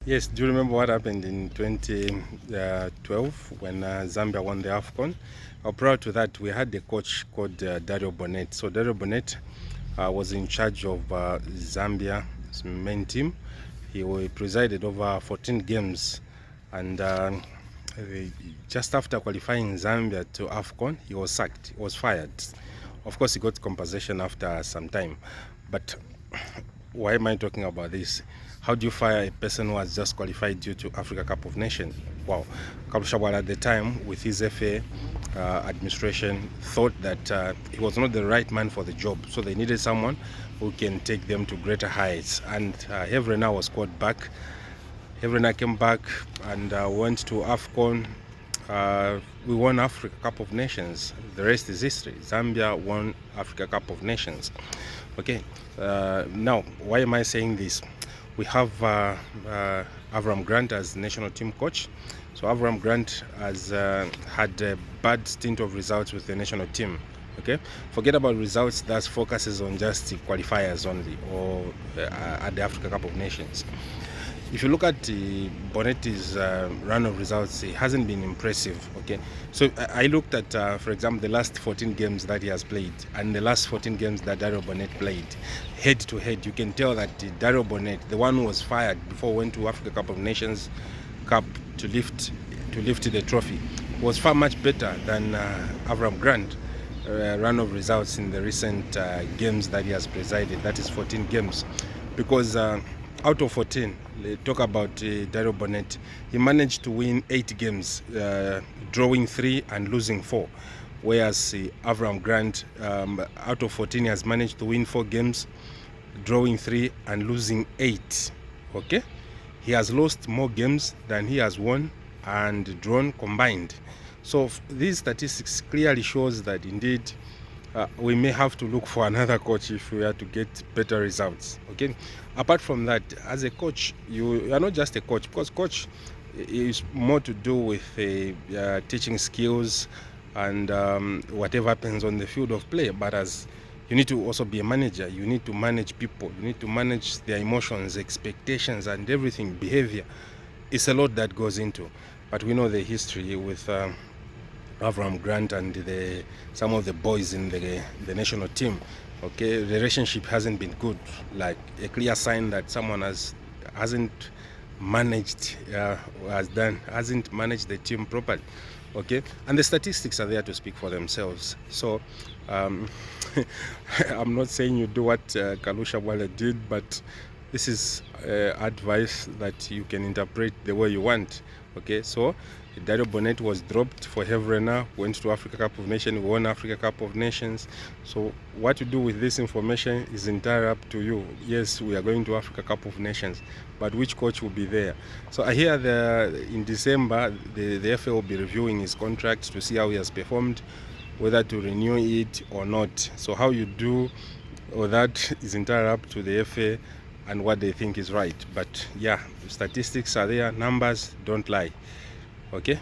Yes, do you remember what happened in 2012 when Zambia won the AFCON? Prior to that, we had a coach called Dario Bonnet. So Dario Bonnet was in charge of Zambia's main team. He presided over 14 games, and just after qualifying Zambia to AFCON, he was sacked, he was fired. Of course, he got compensation after some time, but why am I talking about this? How do you fire a person who has just qualified you to Africa Cup of Nations? Wow. Kalusha Bwala at the time, with his FA administration, thought that he was not the right man for the job. So they needed someone who can take them to greater heights. And Hevrena was called back. Hevrena came back and went to AFCON. We won Africa Cup of Nations. The rest is history. Zambia won Africa Cup of Nations. Okay, now why am I saying this? We have Avram Grant as national team coach. So Avram Grant has had a bad stint of results with the national team. Okay, forget about results. That focuses on just the qualifiers only, or at the Africa Cup of Nations. If you look at Bonnet's run of results, it hasn't been impressive. Okay, so I looked at, for example, the last 14 games that he has played and the last 14 games that Dario Bonnet played, head to head. You can tell that Dario Bonnet, the one who was fired before went to Africa Cup of Nations Cup to lift the trophy, was far much better than Avram Grant. Run of results in the recent games that he has presided, that is 14 games, because out of 14, talk about Dario Bonnet, he managed to win 8 games, drawing 3 and losing 4. Whereas Avram Grant, out of 14, has managed to win 4 games, drawing 3 and losing 8. Okay? He has lost more games than he has won and drawn combined. So these statistics clearly shows that indeed we may have to look for another coach if we are to get better results. Okay, apart from that, as a coach, you are not just a coach, because coach is more to do with teaching skills and whatever happens on the field of play, but as you need to also be a manager. You need to manage people, you need to manage their emotions, expectations, and everything, behavior. It's a lot that goes into, but we know the history with Avram Grant and some of the boys in the national team. Okay, relationship hasn't been good, like a clear sign that someone hasn't managed the team properly. Okay, and the statistics are there to speak for themselves. So I'm not saying you do what Kalusha Bwala did, but this is advice that you can interpret the way you want. Okay, so Dario Bonnet was dropped for Hevrena, went to Africa Cup of Nations, won Africa Cup of Nations. So what you do with this information is entirely up to you. Yes, we are going to Africa Cup of Nations, but which coach will be there? So I hear in December, the FA will be reviewing his contract to see how he has performed, whether to renew it or not. So how you do all that is entirely up to the FA and what they think is right. But yeah, statistics are there, numbers don't lie. Okay.